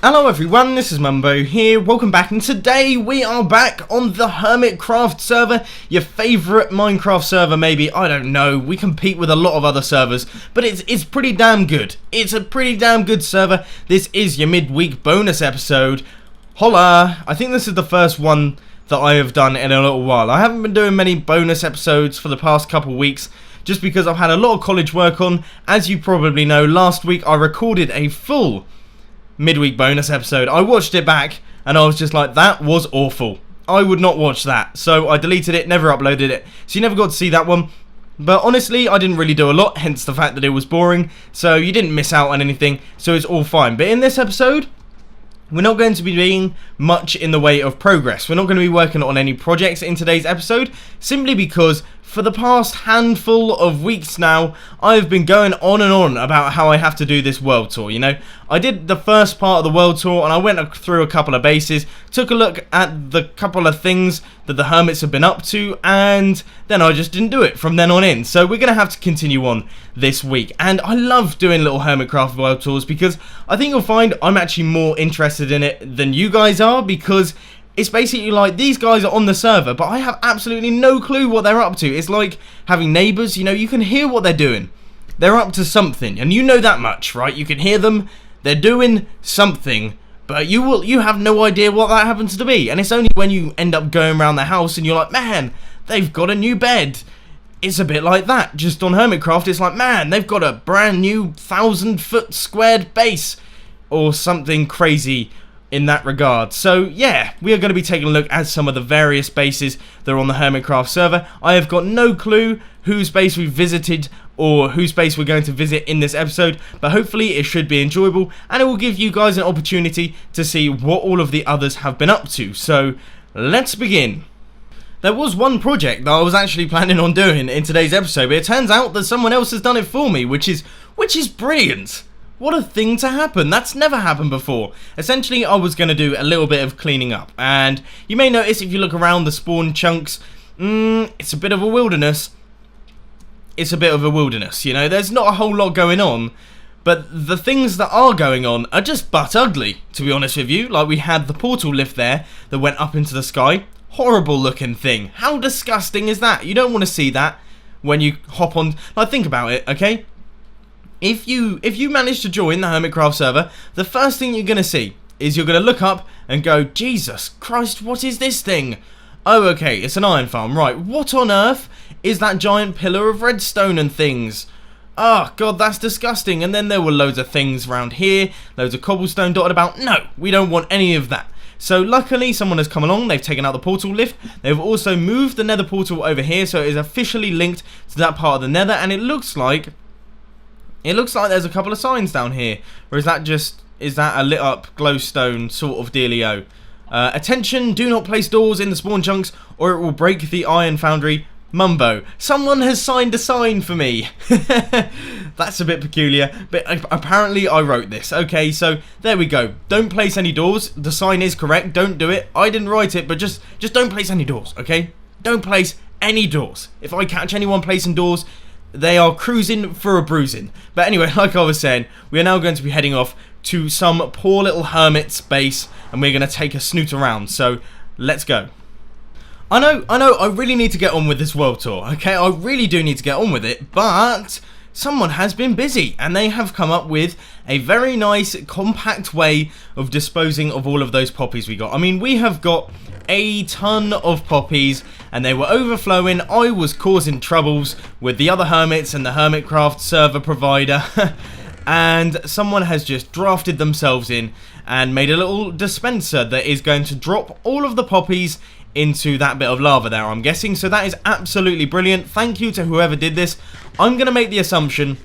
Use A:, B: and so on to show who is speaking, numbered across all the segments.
A: Hello everyone, this is Mumbo here, welcome back, and today we are back on the HermitCraft server, your favourite Minecraft server maybe, I don't know, we compete with a lot of other servers, but it's pretty damn good. It's a pretty damn good server. This is your midweek bonus episode. Holla! I think this is the first one that I have done in a little while. I haven't been doing many bonus episodes for the past couple of weeks, just because I've had a lot of college work on. As you probably know, last week I recorded a full midweek bonus episode. I watched it back and I was just like, that was awful. I would not watch that. So I deleted it, never uploaded it. So you never got to see that one. But honestly, I didn't really do a lot, hence the fact that it was boring. So you didn't miss out on anything. So it's all fine. But in this episode, we're not going to be doing much in the way of progress. We're not going to be working on any projects in today's episode, simply because for the past handful of weeks now, I've been going on and on about how I have to do this world tour, you know. I did the first part of the world tour and I went through a couple of bases, took a look at the couple of things that the hermits have been up to, and then I just didn't do it from then on in. So we're going to have to continue on this week. And I love doing little HermitCraft world tours because I think you'll find I'm actually more interested in it than you guys are, because it's basically like these guys are on the server, but I have absolutely no clue what they're up to. It's like having neighbours, you know, you can hear what they're doing. They're up to something, and you know that much, right? You can hear them, they're doing something, but you have no idea what that happens to be. And it's only when you end up going around the house and you're like, man, they've got a new bed. It's a bit like that. Just on HermitCraft, it's like, man, they've got a brand new 1,000-foot squared base, or something crazy in that regard. So yeah, we are going to be taking a look at some of the various bases that are on the HermitCraft server. I have got no clue whose base we've visited or whose base we're going to visit in this episode, but hopefully it should be enjoyable and it will give you guys an opportunity to see what all of the others have been up to. So let's begin. There was one project that I was actually planning on doing in today's episode, but it turns out that someone else has done it for me, which is brilliant. What a thing to happen. That's never happened before. Essentially, I was going to do a little bit of cleaning up. And you may notice if you look around the spawn chunks, it's a bit of a wilderness. It's a bit of a wilderness, you know. There's not a whole lot going on. But the things that are going on are just butt ugly, to be honest with you. Like we had the portal lift there that went up into the sky. Horrible looking thing. How disgusting is that? You don't want to see that when you hop on. Like, think about it, okay? If you manage to join the HermitCraft server, the first thing you're going to see is you're going to look up and go, Jesus Christ, what is this thing? Oh, okay, it's an iron farm, right. What on earth is that giant pillar of redstone and things? Oh, God, that's disgusting. And then there were loads of things around here, loads of cobblestone dotted about. No, we don't want any of that. So luckily someone has come along, they've taken out the portal lift, they've also moved the nether portal over here, so it is officially linked to that part of the nether, and it looks like there's a couple of signs down here. Or is that a lit up glowstone sort of dealio? Attention, do not place doors in the spawn chunks or it will break the iron foundry. Mumbo. Someone has signed a sign for me. That's a bit peculiar, but apparently I wrote this. Okay, so there we go. Don't place any doors. The sign is correct. Don't do it. I didn't write it, but just don't place any doors, okay? Don't place any doors. If I catch anyone placing doors, they are cruising for a bruising. But anyway, like I was saying, we are now going to be heading off to some poor little hermit's base, and we're going to take a snoot around. So let's go. I know, I really need to get on with this world tour, okay? I really do need to get on with it, but someone has been busy, and they have come up with a very nice, compact way of disposing of all of those poppies we got. I mean, we have got a ton of poppies, and they were overflowing. I was causing troubles with the other hermits and the HermitCraft server provider, and someone has just drafted themselves in and made a little dispenser that is going to drop all of the poppies into that bit of lava there, I'm guessing. So that is absolutely brilliant. Thank you to whoever did this. I'm going to make the assumption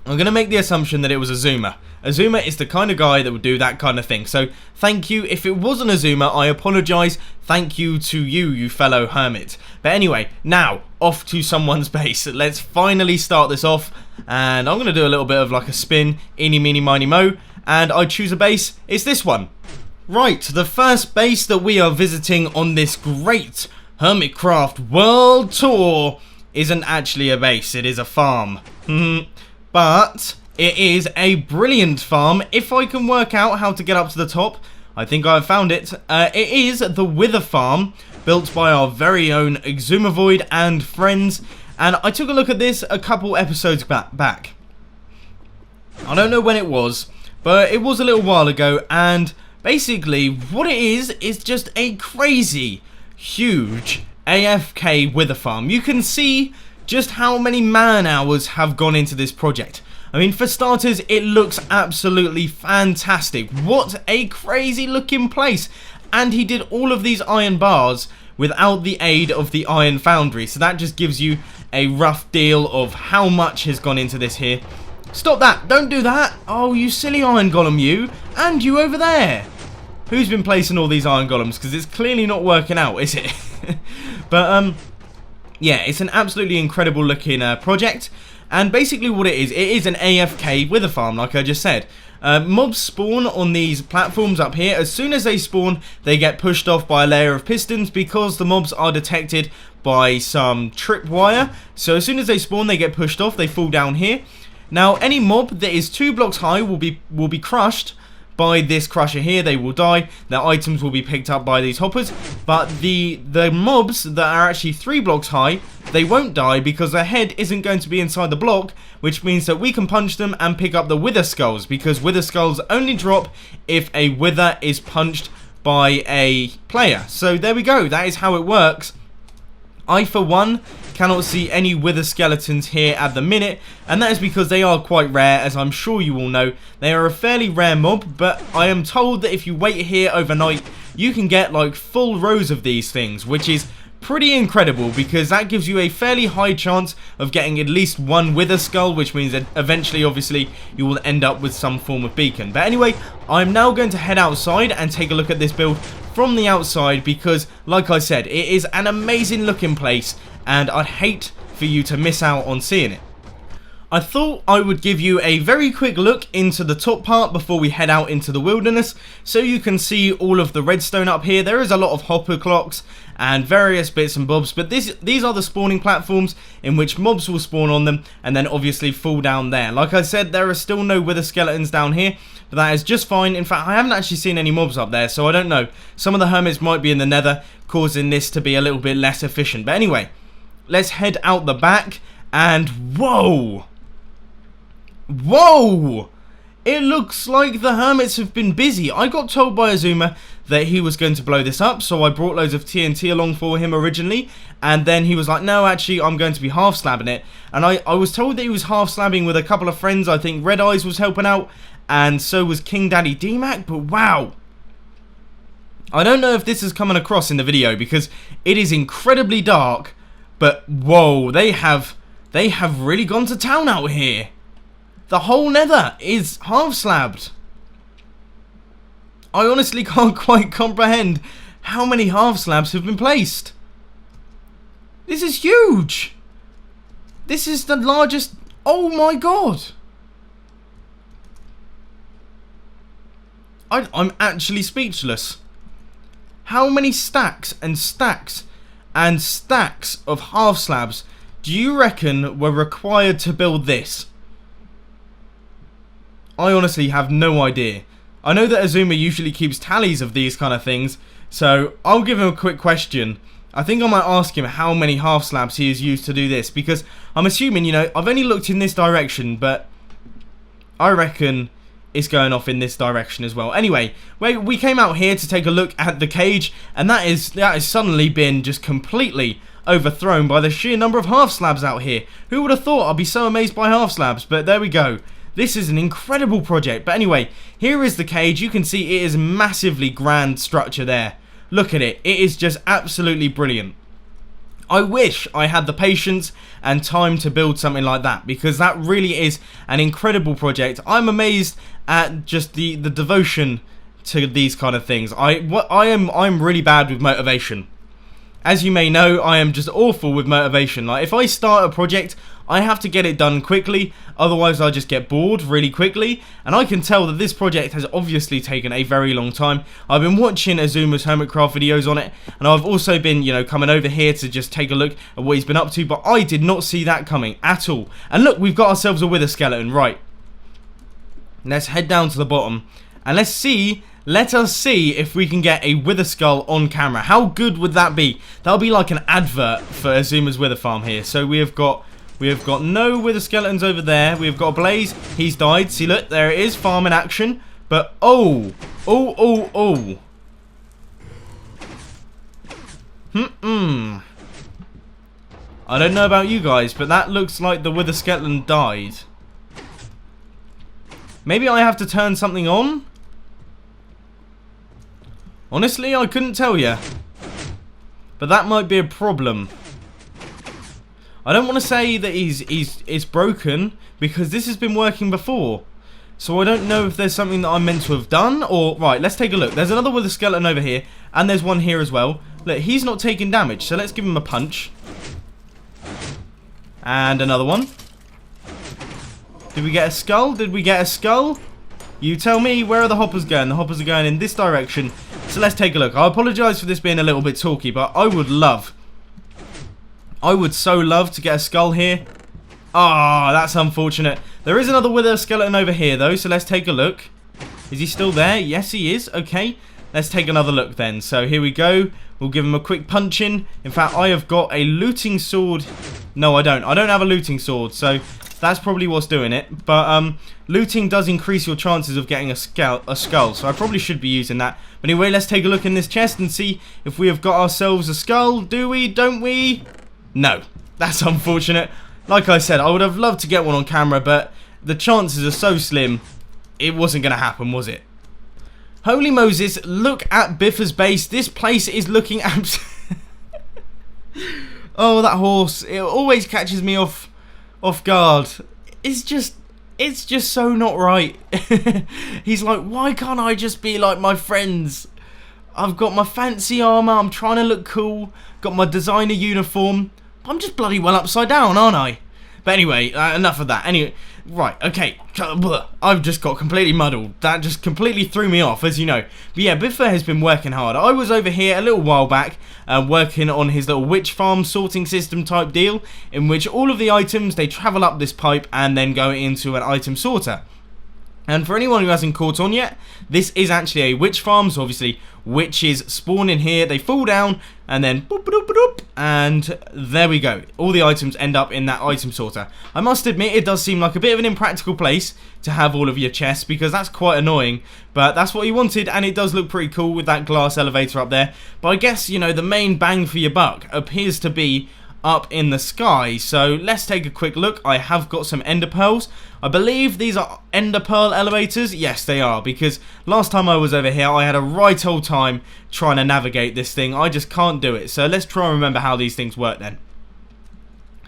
A: that it was a zoomer. A zoomer is the kind of guy that would do that kind of thing. So thank you. If it wasn't a zoomer, I apologise. Thank you to you fellow hermit. But anyway, now off to someone's base. Let's finally start this off. And I'm going to do a little bit of like a spin. Eeny, meeny, miny, mo. And I choose a base. It's this one. Right, the first base that we are visiting on this great HermitCraft world tour isn't actually a base, it is a farm. But It is a brilliant farm. If I can work out how to get up to the top, I think I've found it. It is the Wither farm, built by our very own Exumavoid and friends. And I took a look at this a couple episodes back. I don't know when it was, but it was a little while ago. And basically, what it is just a crazy, huge AFK Wither farm. You can see just how many man hours have gone into this project. I mean, for starters, it looks absolutely fantastic. What a crazy looking place. And he did all of these iron bars without the aid of the iron foundry. So that just gives you a rough deal of how much has gone into this here. Stop that. Don't do that. Oh, you silly iron golem, you. And you over there. Who's been placing all these iron golems? Because it's clearly not working out, is it? But, yeah, it's an absolutely incredible looking project. And basically what it is an AFK Wither farm, like I just said. Mobs spawn on these platforms up here. As soon as they spawn, they get pushed off by a layer of pistons because the mobs are detected by some tripwire. So as soon as they spawn, they get pushed off. They fall down here. Now, any mob that is 2 blocks high will be crushed by this crusher here. They will die. Their items will be picked up by these hoppers. But the mobs that are actually 3 blocks high, they won't die because their head isn't going to be inside the block, which means that we can punch them and pick up the wither skulls, because wither skulls only drop if a wither is punched by a player. So there we go. That is how it works. I, for one, cannot see any wither skeletons here at the minute, and that is because they are quite rare, as I'm sure you all know. They are a fairly rare mob, but I am told that if you wait here overnight, you can get like full rows of these things, which is pretty incredible, because that gives you a fairly high chance of getting at least one wither skull, which means that eventually, obviously, you will end up with some form of beacon. But anyway, I'm now going to head outside and take a look at this build from the outside, because, like I said, it is an amazing looking place, and I'd hate for you to miss out on seeing it. I thought I would give you a very quick look into the top part before we head out into the wilderness, so you can see all of the redstone up here. There is a lot of hopper clocks and various bits and bobs, but these are the spawning platforms in which mobs will spawn on them and then obviously fall down there. Like I said, there are still no wither skeletons down here, but that is just fine. In fact, I haven't actually seen any mobs up there, so I don't know. Some of the hermits might be in the nether, causing this to be a little bit less efficient. But anyway, let's head out the back, and whoa! Whoa! It looks like the hermits have been busy. I got told by Azuma that he was going to blow this up, so I brought loads of TNT along for him originally, and then he was like, no, actually, I'm going to be half slabbing it. And I was told that he was half slabbing with a couple of friends. I think Red Eyes was helping out, and so was King Daddy DMAC, but wow. I don't know if this is coming across in the video, because it is incredibly dark, but whoa, they have really gone to town out here. The whole nether is half slabbed. I honestly can't quite comprehend how many half slabs have been placed. This is huge. This is the largest. Oh my god. I'm actually speechless. How many stacks and stacks and stacks of half slabs do you reckon were required to build this? I honestly have no idea. I know that Azuma usually keeps tallies of these kind of things, so I'll give him a quick question. I think I might ask him how many half slabs he has used to do this, because I'm assuming, you know, I've only looked in this direction, but I reckon it's going off in this direction as well. Anyway, we came out here to take a look at the cage, and that has suddenly been just completely overthrown by the sheer number of half slabs out here. Who would have thought I'd be so amazed by half slabs? But there we go. This is an incredible project. But anyway, here is the cage. You can see it is a massively grand structure there. Look at it. It is just absolutely brilliant. I wish I had the patience and time to build something like that, because that really is an incredible project. I'm amazed at just the devotion to these kind of things. I'm really bad with motivation. As you may know, I am just awful with motivation. Like, if I start a project, I have to get it done quickly, otherwise I just get bored really quickly, and I can tell that this project has obviously taken a very long time. I've been watching Azuma's HermitCraft videos on it, and I've also been, you know, coming over here to just take a look at what he's been up to, but I did not see that coming at all. And look, we've got ourselves a wither skeleton, right. Let's head down to the bottom. And let us see if we can get a wither skull on camera. How good would that be? That'll be like an advert for Azuma's Wither Farm here. So we have got no wither skeletons over there. We've got a Blaze. He's died. See, look, there it is, farm in action. But oh. I don't know about you guys, but that looks like the wither skeleton died. Maybe I have to turn something on? Honestly, I couldn't tell you. But that might be a problem. I don't want to say that it's broken, because this has been working before. So I don't know if there's something that I'm meant to have done, or... Right, let's take a look. There's another wither skeleton over here, and there's one here as well. Look, he's not taking damage, so let's give him a punch. And another one. Did we get a skull? Did we get a skull? You tell me, where are the hoppers going? The hoppers are going in this direction. So let's take a look. I apologise for this being a little bit talky, but I would so love to get a skull here. Ah, that's unfortunate. There is another wither skeleton over here, though, so let's take a look. Is he still there? Yes, he is. Okay, let's take another look then. So here we go. We'll give him a quick punch in. In fact, I have got a looting sword. No, I don't. I don't have a looting sword, so that's probably what's doing it. But looting does increase your chances of getting a skull, so I probably should be using that. But anyway, let's take a look in this chest and see if we have got ourselves a skull. Do we? Don't we? No. That's unfortunate. Like I said, I would have loved to get one on camera, but the chances are so slim, it wasn't going to happen, was it? Holy Moses, look at Biffa's base. This place is looking Oh, that horse. It always catches me off guard. It's just so not right. He's like, why can't I just be like my friends? I've got my fancy armor. I'm trying to look cool. Got my designer uniform. I'm just bloody well upside down, aren't I? But anyway, enough of that. Anyway, right, okay. I've just got completely muddled. That just completely threw me off, as you know. But yeah, Biffa has been working hard. I was over here a little while back, working on his little witch farm sorting system type deal, in which all of the items, they travel up this pipe and then go into an item sorter. And for anyone who hasn't caught on yet, this is actually a witch farm, so obviously witches spawn in here, they fall down, and then boop, boop, boop, boop, and there we go. All the items end up in that item sorter. I must admit, it does seem like a bit of an impractical place to have all of your chests, because that's quite annoying, but that's what he wanted, and it does look pretty cool with that glass elevator up there. But I guess, you know, the main bang for your buck appears to be up in the sky. So let's take a quick look. I have got some ender pearls. I believe these are ender pearl elevators. Yes, they are, because last time I was over here I had a right old time trying to navigate this thing. I just can't do it. So let's try and remember how these things work then.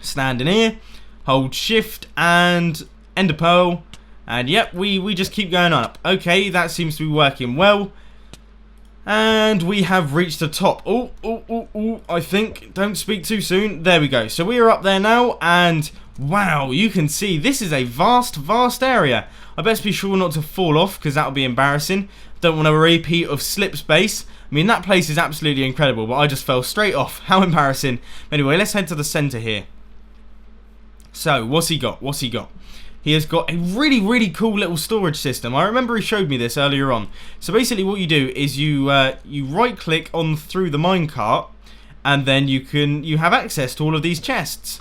A: Stand in here, hold shift and ender pearl, and yep, we just keep going up. Okay, that seems to be working well. And we have reached the top. Oh, I think. Don't speak too soon. There we go. So we are up there now, and wow, you can see this is a vast area. I best be sure not to fall off, because that would be embarrassing. Don't want a repeat of Slip Space. I mean, that place is absolutely incredible, but I just fell straight off. How embarrassing. Anyway, let's head to the center here. So, what's he got? What's he got? He has got a really cool little storage system. I remember he showed me this earlier on. So basically what you do is you right click on through the minecart, and then you have access to all of these chests.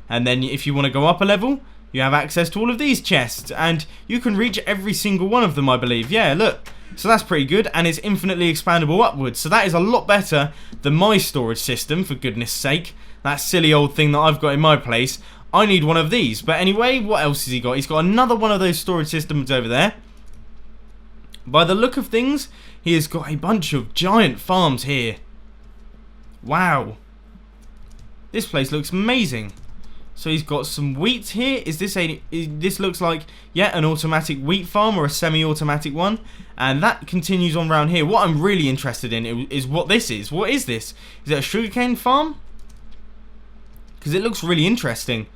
A: And then if you want to go up a level, you have access to all of these chests, and you can reach every single one of them, I believe. Yeah, look. So that's pretty good, and it's infinitely expandable upwards. So that is a lot better than my storage system, for goodness sake. That silly old thing that I've got in my place. I need one of these. But anyway, what else has he got? He's got another one of those storage systems over there. By the look of things, he has got a bunch of giant farms here. Wow. This place looks amazing. So he's got some wheat here. This looks like, yeah, an automatic wheat farm or a semi-automatic one. And that continues on around here. What I'm really interested in is what this is. What is this? Is it a sugarcane farm? Because it looks really interesting.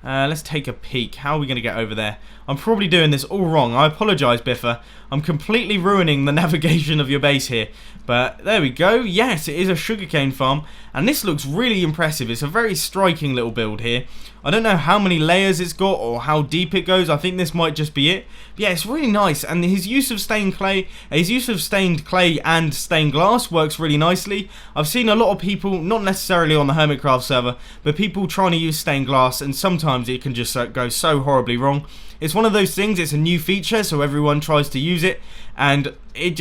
A: Let's take a peek. How are we going to get over there? I'm probably doing this all wrong. I apologise, Biffa. I'm completely ruining the navigation of your base here. But there we go. Yes, it is a sugarcane farm. And this looks really impressive. It's a very striking little build here. I don't know how many layers it's got or how deep it goes. I think this might just be it. But yeah, it's really nice, and his use of stained clay and stained glass works really nicely. I've seen a lot of people, not necessarily on the HermitCraft server, but people trying to use stained glass, and sometimes it can just go so horribly wrong. It's one of those things, it's a new feature, so everyone tries to use it, and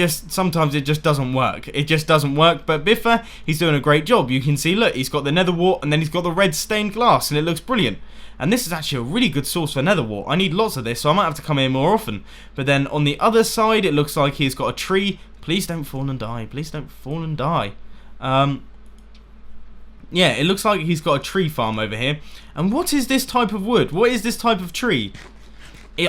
A: sometimes it just doesn't work. It just doesn't work, but Biffa, he's doing a great job. You can see, look, he's got the nether wart, and then he's got the red stained glass, and it looks brilliant. And this is actually a really good source for nether wart. I need lots of this, so I might have to come here more often. But then on the other side, it looks like he's got a tree. Please don't fall and die. Please don't fall and die. Yeah, it looks like he's got a tree farm over here. And what is this type of wood? What is this type of tree?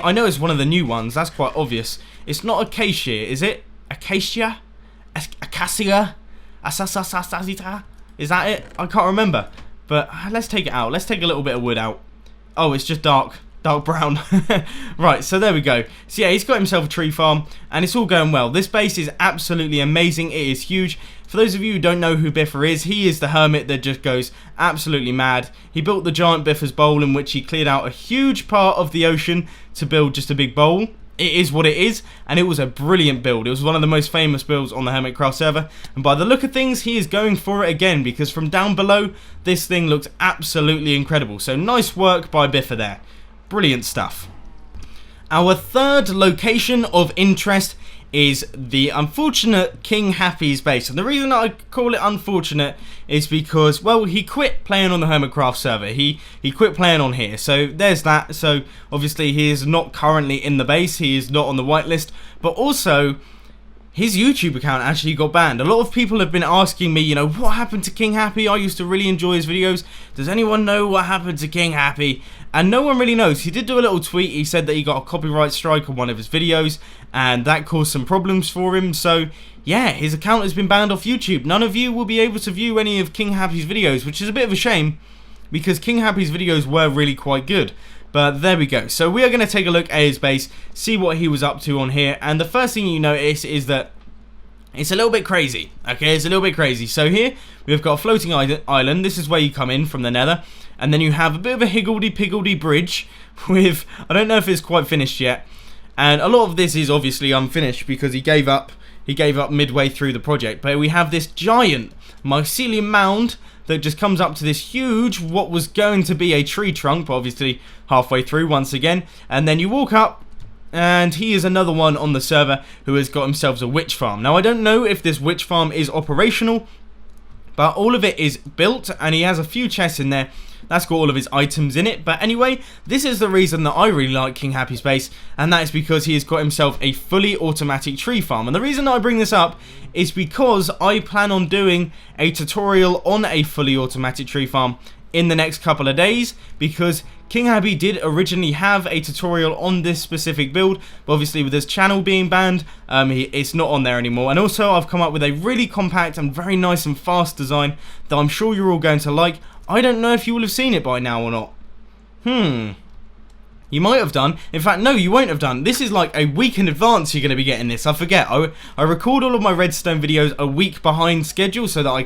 A: I know it's one of the new ones, that's quite obvious. It's not acacia, is it? Acacia? Acacia? Asasasasasita? Is that it? I can't remember. But let's take it out. Let's take a little bit of wood out. Oh, it's just dark brown. Right, so there we go. So yeah, he's got himself a tree farm, and it's all going well. This base is absolutely amazing. It is huge. For those of you who don't know who Biffa is, he is the hermit that just goes absolutely mad. He built the giant Biffa's bowl, in which he cleared out a huge part of the ocean to build just a big bowl. It is what it is, and it was a brilliant build. It was one of the most famous builds on the HermitCraft server, and by the look of things, he is going for it again, because from down below, this thing looks absolutely incredible. So nice work by Biffa there. Brilliant stuff. Our third location of interest is the unfortunate King Happy's base, and the reason I call it unfortunate is because, well, he quit playing on the HermitCraft server. He quit playing on here, so there's that. So obviously he is not currently in the base, he is not on the whitelist, but also his YouTube account actually got banned. A lot of people have been asking me, you know, what happened to King Happy? I used to really enjoy his videos. Does anyone know what happened to King Happy? And no one really knows. He did do a little tweet. He said that he got a copyright strike on one of his videos, and that caused some problems for him. So yeah, his account has been banned off YouTube. None of you will be able to view any of King Happy's videos, which is a bit of a shame, because King Happy's videos were really quite good. But there we go. So we are going to take a look at his base, see what he was up to on here, and the first thing you notice is that it's a little bit crazy. Okay, it's a little bit crazy. So here we've got a floating island. This is where you come in from the Nether, and then you have a bit of a higgledy-piggledy bridge with, I don't know if it's quite finished yet, and a lot of this is obviously unfinished because he gave up midway through the project. But we have this giant mycelium mound that just comes up to this huge, what was going to be a tree trunk, but obviously halfway through once again, and then you walk up, and he is another one on the server who has got himself a witch farm. Now I don't know if this witch farm is operational, but all of it is built, and he has a few chests in there. That's got all of his items in it. But anyway, this is the reason that I really like King Happy's base, and that is because he has got himself a fully automatic tree farm. And the reason I bring this up is because I plan on doing a tutorial on a fully automatic tree farm in the next couple of days, because King Happy did originally have a tutorial on this specific build, but obviously with his channel being banned, it's not on there anymore. And also I've come up with a really compact and very nice and fast design that I'm sure you're all going to like. I don't know if you will have seen it by now or not. You might have done. In fact, no, you won't have done. This is like a week in advance you're going to be getting this. I forget. I record all of my redstone videos a week behind schedule so that I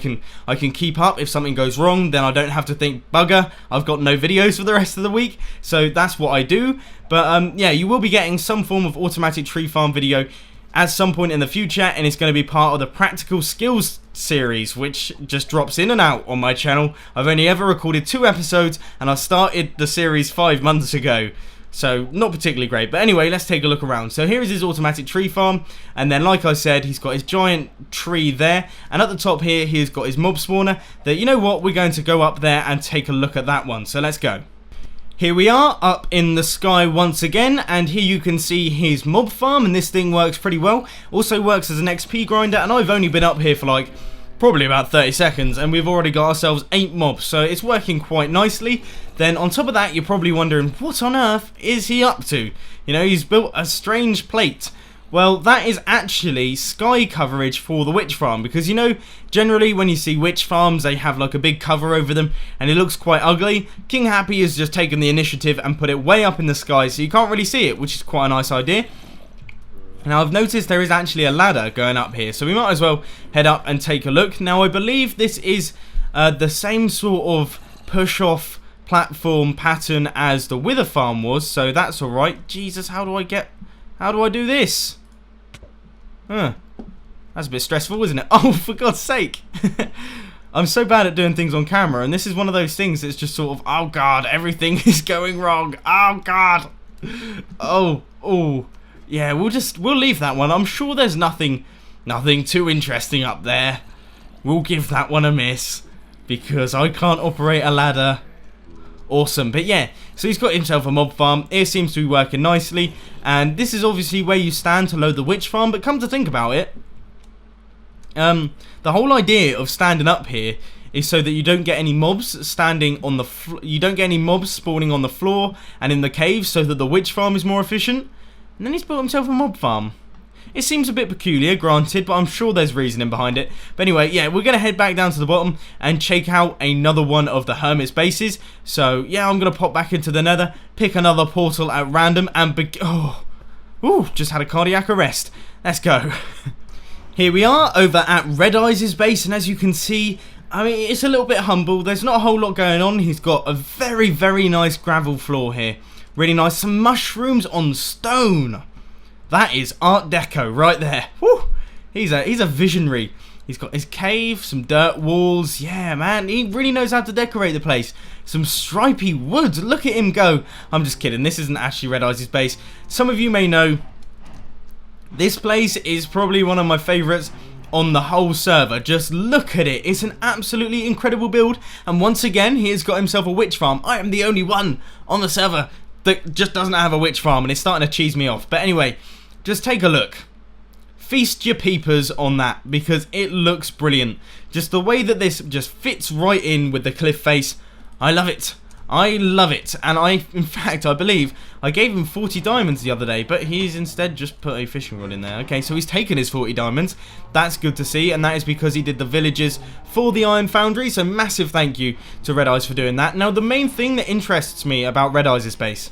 A: can keep up. If something goes wrong, then I don't have to think, bugger, I've got no videos for the rest of the week. So that's what I do. But yeah, you will be getting some form of automatic tree farm video at some point in the future, and it's going to be part of the practical skills series, which just drops in and out on my channel. I've only ever recorded 2 episodes, and I started the series 5 months ago. So, not particularly great. But anyway, let's take a look around. So here is his automatic tree farm. And then, like I said, he's got his giant tree there. And at the top here, he's got his mob spawner. That, you know what, we're going to go up there and take a look at that one. So let's go. Here we are, up in the sky once again. And here you can see his mob farm. And this thing works pretty well. Also works as an XP grinder. And I've only been up here for like probably about 30 seconds, and we've already got ourselves 8 mobs, so it's working quite nicely. Then on top of that, you're probably wondering, what on earth is he up to? You know, he's built a strange plate. Well, that is actually sky coverage for the witch farm, because you know, generally when you see witch farms, they have like a big cover over them, and it looks quite ugly. King Happy has just taken the initiative and put it way up in the sky, so you can't really see it, which is quite a nice idea. Now I've noticed there is actually a ladder going up here, so we might as well head up and take a look. Now I believe this is the same sort of push-off platform pattern as the Wither farm was, so that's alright. Jesus, how do I do this? Huh. That's a bit stressful, isn't it? Oh, for God's sake. I'm so bad at doing things on camera, and this is one of those things that's just sort of, oh God, everything is going wrong. Oh God. Oh. Yeah, we'll leave that one. I'm sure there's nothing too interesting up there. We'll give that one a miss, because I can't operate a ladder. Awesome. But yeah, so he's got himself a mob farm. It seems to be working nicely, and this is obviously where you stand to load the witch farm. But come to think about it, the whole idea of standing up here is so that you don't get any mobs standing on the you don't get any mobs spawning on the floor and in the caves, so that the witch farm is more efficient. And then he's built himself a mob farm. It seems a bit peculiar, granted, but I'm sure there's reasoning behind it. But anyway, yeah, we're going to head back down to the bottom and check out another one of the Hermit's bases. So, yeah, I'm going to pop back into the Nether, pick another portal at random, and just had a cardiac arrest. Let's go. Here we are over at Red Eyes' base, and as you can see, I mean, it's a little bit humble. There's not a whole lot going on. He's got a very, very nice gravel floor here. Really nice. Some mushrooms on stone. That is Art Deco right there. Woo! He's a visionary. He's got his cave, some dirt walls. Yeah, man, he really knows how to decorate the place. Some stripy wood. Look at him go. I'm just kidding. This isn't actually Red Eyes' base. Some of you may know this place is probably one of my favourites on the whole server. Just look at it. It's an absolutely incredible build. And once again, he has got himself a witch farm. I am the only one on the server that just doesn't have a witch farm, and it's starting to cheese me off. But anyway, just take a look. Feast your peepers on that, because it looks brilliant. Just the way that this just fits right in with the cliff face. I love it. I love it. And in fact, I believe I gave him 40 diamonds the other day, but he's instead just put a fishing rod in there. Okay, so he's taken his 40 diamonds. That's good to see, and that is because he did the villages for the Iron Foundry, so massive thank you to Red Eyes for doing that. Now, the main thing that interests me about Red Eyes' base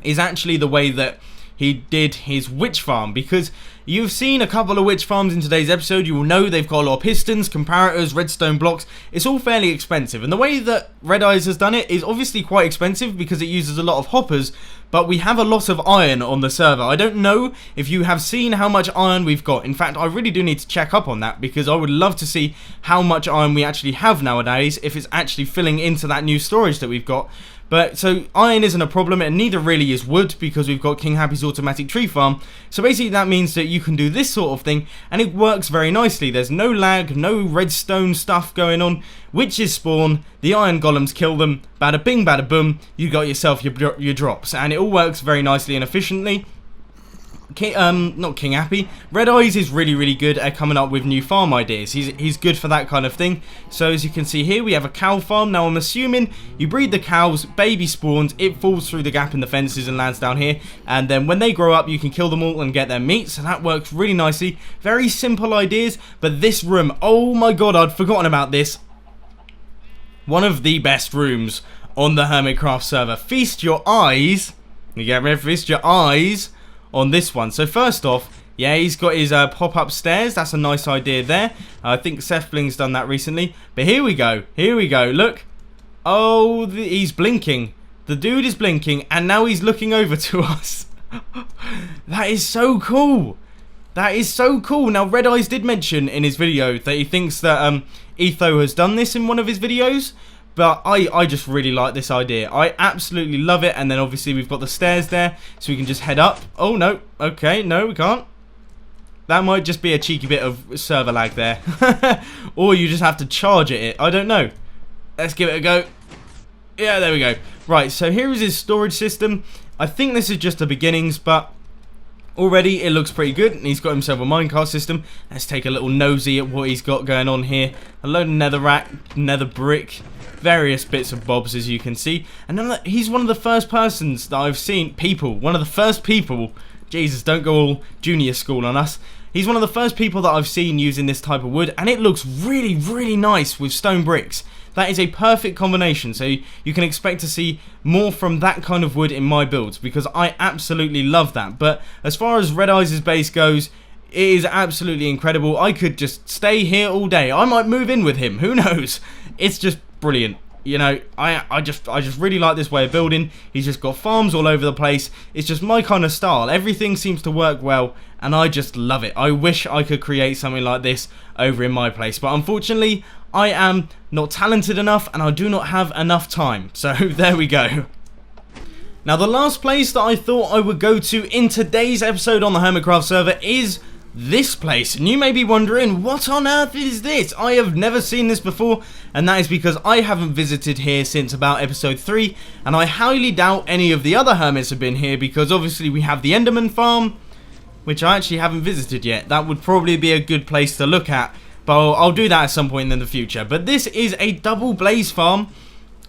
A: is actually the way that he did his witch farm, because you've seen a couple of witch farms in today's episode. You will know they've got a lot of pistons, comparators, redstone blocks. It's all fairly expensive, and the way that Red Eyes has done it is obviously quite expensive because it uses a lot of hoppers, but we have a lot of iron on the server. I don't know if you have seen how much iron we've got. In fact, I really do need to check up on that, because I would love to see how much iron we actually have nowadays, if it's actually filling into that new storage that we've got. But so iron isn't a problem, and neither really is wood, because we've got King Happy's automatic tree farm. So basically that means that you can do this sort of thing, and it works very nicely. There's no lag, no redstone stuff going on. Witches spawn, the iron golems kill them, bada bing bada boom, you got yourself your drops, and it all works very nicely and efficiently. Not King Happy. Red Eyes is really, really good at coming up with new farm ideas. He's good for that kind of thing. So as you can see here, we have a cow farm. Now I'm assuming you breed the cows, baby spawns, it falls through the gap in the fences and lands down here. And then when they grow up, you can kill them all and get their meat. So that works really nicely. Very simple ideas. But this room, oh my God, I'd forgotten about this. One of the best rooms on the HermitCraft server. Feast your eyes. You get me? Feast your eyes on this one. So first off, yeah, he's got his pop-up stairs. That's a nice idea there. I think Sethbling's done that recently. But here we go. Here we go. Look. Oh, he's blinking. The dude is blinking, and now he's looking over to us. That is so cool. That is so cool. Now, Red Eyes did mention in his video that he thinks that Etho has done this in one of his videos. But I just really like this idea. I absolutely love it. And then obviously we've got the stairs there, so we can just head up. Oh, no. Okay, no, we can't. That might just be a cheeky bit of server lag there. Or you just have to charge at it. I don't know. Let's give it a go. Yeah, there we go. Right, so here is his storage system. I think this is just the beginnings, but already it looks pretty good. And he's got himself a minecart system. Let's take a little nosy at what he's got going on here. A load of netherrack, nether brick, various bits of bobs, as you can see. And then he's one of the first persons that I've seen, one of the first people, Jesus, don't go all junior school on us. He's one of the first people that I've seen using this type of wood, and it looks really, really nice with stone bricks. That is a perfect combination, so you can expect to see more from that kind of wood in my builds, because I absolutely love that. But as far as Red Eyes' base goes, it is absolutely incredible. I could just stay here all day. I might move in with him, who knows? It's just brilliant. you know, I just really like this way of building. He's just got farms all over the place. It's just my kind of style. Everything seems to work well, and I just love it. I wish I could create something like this over in my place, but unfortunately, I am not talented enough, and I do not have enough time. So there we go. Now, the last place that I thought I would go to in today's episode on the HermitCraft server is this place, and you may be wondering, what on earth is this? I have never seen this before, and that is because I haven't visited here since about episode 3, and I highly doubt any of the other hermits have been here, because obviously we have the Enderman farm, which I actually haven't visited yet. That would probably be a good place to look at, but I'll do that at some point in the future. But this is a double blaze farm,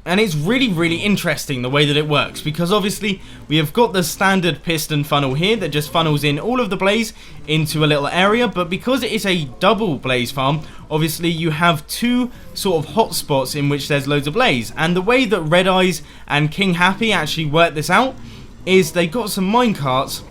A: and it's really interesting the way that it works, because obviously we have got the standard piston funnel here that just funnels in all of the blaze into a little area, but because it is a double blaze farm, obviously you have two sort of hot spots in which there's loads of blaze. And the way that Red Eyes and King Happy actually work this out is they got some minecarts,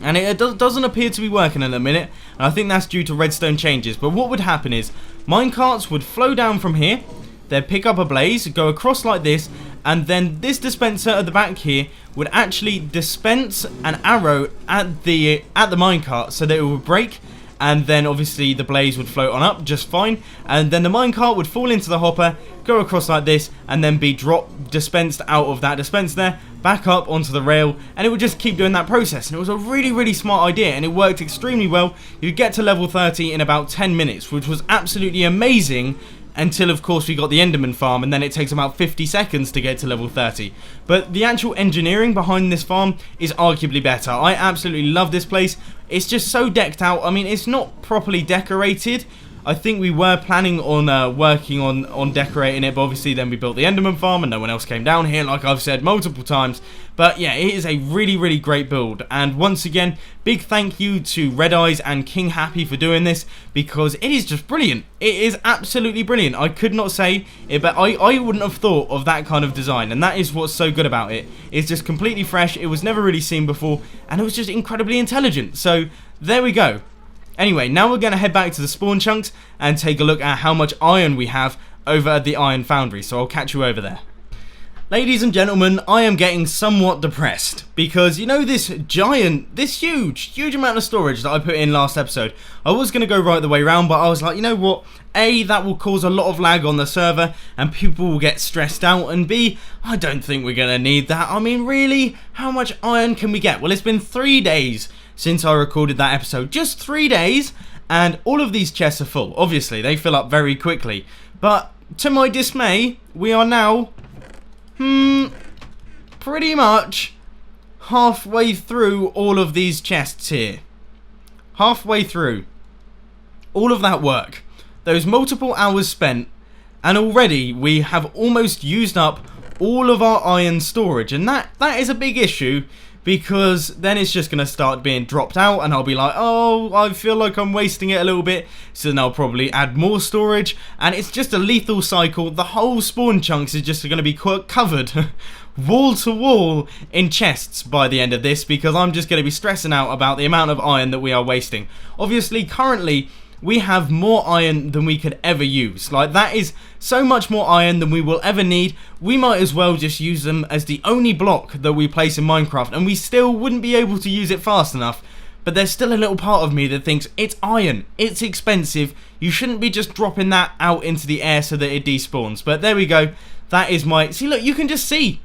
A: and it doesn't appear to be working in a minute, and I think that's due to redstone changes. But what would happen is minecarts would flow down from here, they'd pick up a blaze, go across like this, and then this dispenser at the back here would actually dispense an arrow at the minecart so that it would break, and then obviously the blaze would float on up just fine, and then the minecart would fall into the hopper, go across like this, and then be dispensed out of that dispenser there, back up onto the rail, and it would just keep doing that process. And it was a really smart idea, and it worked extremely well. You'd get to level 30 in about 10 minutes, which was absolutely amazing, until of course we got the Enderman farm, and then it takes about 50 seconds to get to level 30. But the actual engineering behind this farm is arguably better. I absolutely love this place. It's just so decked out. I mean, it's not properly decorated. I think we were planning on working on decorating it, but obviously then we built the Enderman farm and no one else came down here, like I've said multiple times. But yeah, it is a really great build, and once again, big thank you to Red Eyes and King Happy for doing this, because it is just brilliant. It is absolutely brilliant. I could not say it, but I wouldn't have thought of that kind of design, and that is what's so good about it. It's just completely fresh, it was never really seen before, and it was just incredibly intelligent. So there we go. Anyway, now we're going to head back to the spawn chunks and take a look at how much iron we have over at the iron foundry, so I'll catch you over there. Ladies and gentlemen, I am getting somewhat depressed, because you know this huge amount of storage that I put in last episode. I was going to go right the way around, but I was like, you know what, A, that will cause a lot of lag on the server and people will get stressed out, and B, I don't think we're going to need that. I mean, really, how much iron can we get? Well, it's been 3 days since I recorded that episode, just 3 days, and all of these chests are full. Obviously, they fill up very quickly, but to my dismay, we are now pretty much halfway through all of these chests here. Halfway through all of that work, those multiple hours spent, and already we have almost used up all of our iron storage, and that is a big issue, because then it's just going to start being dropped out, and I'll be like, oh, I feel like I'm wasting it a little bit, so then I'll probably add more storage, and it's just a lethal cycle. The whole spawn chunks is just going to be covered wall to wall in chests by the end of this, because I'm just going to be stressing out about the amount of iron that we are wasting. Obviously, currently, we have more iron than we could ever use. Like, that is so much more iron than we will ever need. We might as well just use them as the only block that we place in Minecraft, and we still wouldn't be able to use it fast enough. But there's still a little part of me that thinks, it's iron, it's expensive, you shouldn't be just dropping that out into the air so that it despawns. But there we go, that is my... See, look, you can just see.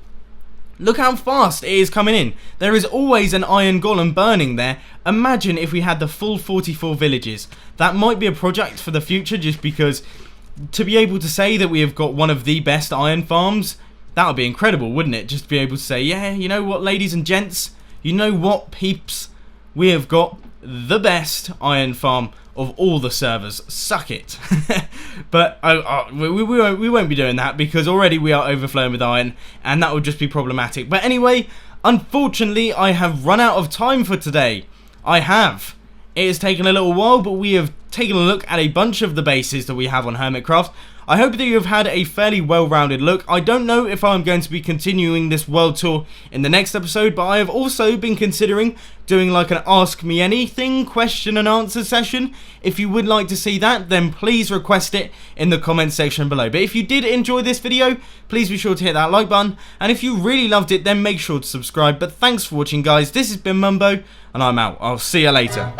A: Look how fast it is coming in. There is always an iron golem burning there. Imagine if we had the full 44 villages. That might be a project for the future, just because to be able to say that we have got one of the best iron farms, that would be incredible, wouldn't it? Just to be able to say, yeah, you know what, ladies and gents, you know what, peeps, we have got the best iron farm of all the servers. Suck it. But we won't be doing that, because already we are overflowing with iron, and that would just be problematic. But anyway, unfortunately, I have run out of time for today. I have. It has taken a little while, but we have taken a look at a bunch of the bases that we have on HermitCraft. I hope that you have had a fairly well-rounded look. I don't know if I'm going to be continuing this world tour in the next episode, but I have also been considering doing like an Ask Me Anything question and answer session. If you would like to see that, then please request it in the comment section below. But if you did enjoy this video, please be sure to hit that like button. And if you really loved it, then make sure to subscribe. But thanks for watching, guys. This has been Mumbo, and I'm out. I'll see you later.